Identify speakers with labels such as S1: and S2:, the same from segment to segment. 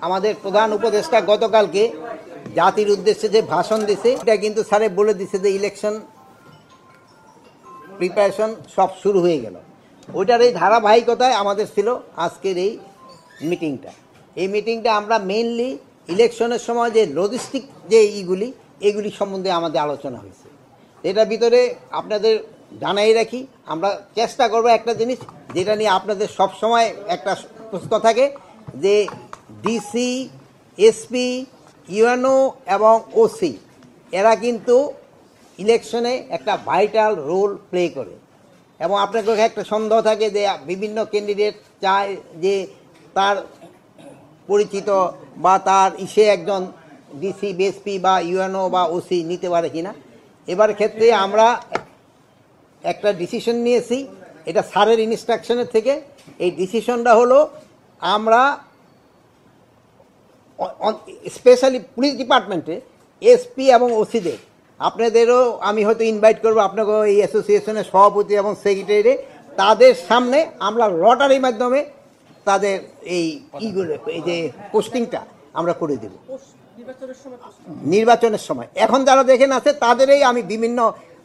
S1: আমাদের প্রধান উপদেষ্টা গতকালকে জাতির উদ্দেশ্যে যে ভাষণ দিছে এটা কিন্তু স্যারে বলে দিছে যে ইলেকশন প্রিপারেশন সব শুরু হয়ে গেল। ওইটার এই ধারাবাহিকতায় আমাদের ছিল আজকের এই মিটিংটা। এই মিটিংটা আমরা মেইনলি ইলেকশনের সময় যে লজিস্টিক যে এগুলি সম্বন্ধে আমাদের আলোচনা হয়েছে। এটার ভিতরে আপনাদের জানাই রাখি, আমরা চেষ্টা করব একটা জিনিস যেটা নিয়ে আপনাদের সব সময় একটা প্রশ্ন থাকে যে ডিসি, এসপি, ইউএনও এবং ওসি এরা কিন্তু ইলেকশনে একটা ভাইটাল রোল প্লে করে এবং আপনাদের একটা সন্দেহ থাকে যে বিভিন্ন ক্যান্ডিডেট চায় যে তার পরিচিত বা তার একজন ডিসি, বিএসপি বা ইউএনও বা ওসি নিতে পারে কিনা। এবার ক্ষেত্রে আমরা একটা ডিসিশন নিয়েছি, এটা স্যারের ইনস্ট্রাকশনের থেকে। এই ডিসিশনটা হলো আমরা স্পেশালি পুলিশ ডিপার্টমেন্টে এসপি এবং ওসিদের আপনাদেরও আমি হয়তো ইনভাইট করবো, আপনাকে এই অ্যাসোসিয়েশনের সভাপতি এবং সেক্রেটারি, তাদের সামনে আমরা লটারির মাধ্যমে তাদের এই এই যে পোস্টিংটা আমরা করে দেব নির্বাচনের সময়। এখন যারা দেখেন আছে তাদেরই আমি বিভিন্ন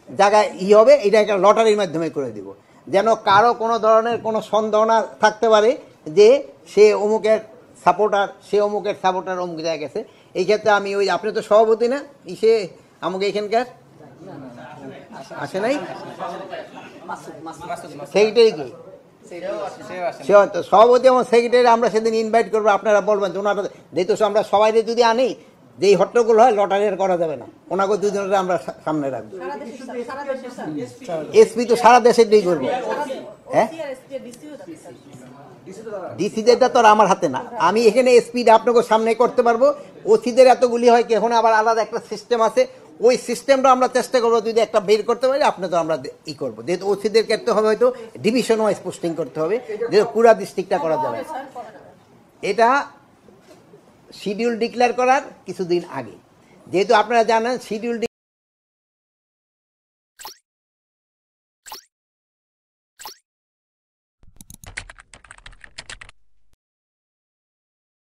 S1: জায়গায় হবে, এটা একটা লটারির মাধ্যমে করে দেব, যেন কারো কোনো ধরনের কোনো সন্দেহ না থাকতে পারে যে সে অমুকের সাপোর্টার, সে অমুকের সাপোর্টার অমুক জায়গায় গেছে। এই ক্ষেত্রে আমি ওই আপনি তো সভাপতি না, সে আমাকে এখানকার আসে নাই সেক্রেটারি কি সভাপতি এবং সেক্রেটারি আমরা সেদিন ইনভাইট করবো। আপনারা বলবেন যে ওনারা যেহেতু আমরা সবাই যদি আনি যেই হট্টগোল হয় লটারি আর করা যাবে না, ওনাকে দুজনের আমরা সামনে রাখবো। এসপি তো সারা দেশের দিয়েই করবো। হ্যাঁ, ডিসিদের তো আমার হাতে না, আমি এখানে এসপিটা আপনাকে সামনে করতে পারবো। ওসিদের এতগুলি হয় কি, এখন আবার আলাদা একটা সিস্টেম আছে, ওই সিস্টেমটা আমরা চেষ্টা করবো যদি একটা বের করতে পারি আপনি তো আমরা ই করবো। যেহেতু ওসিদের করতে হবে হয়তো ডিভিশন ওয়াইজ পোস্টিং করতে হবে, যেহেতু পুরা ডিস্ট্রিক্টটা করা যাবে। এটা শিডিউল ডিক্লেয়ার করার কিছুদিন আগে, যেহেতু আপনারা জানেন শিডিউল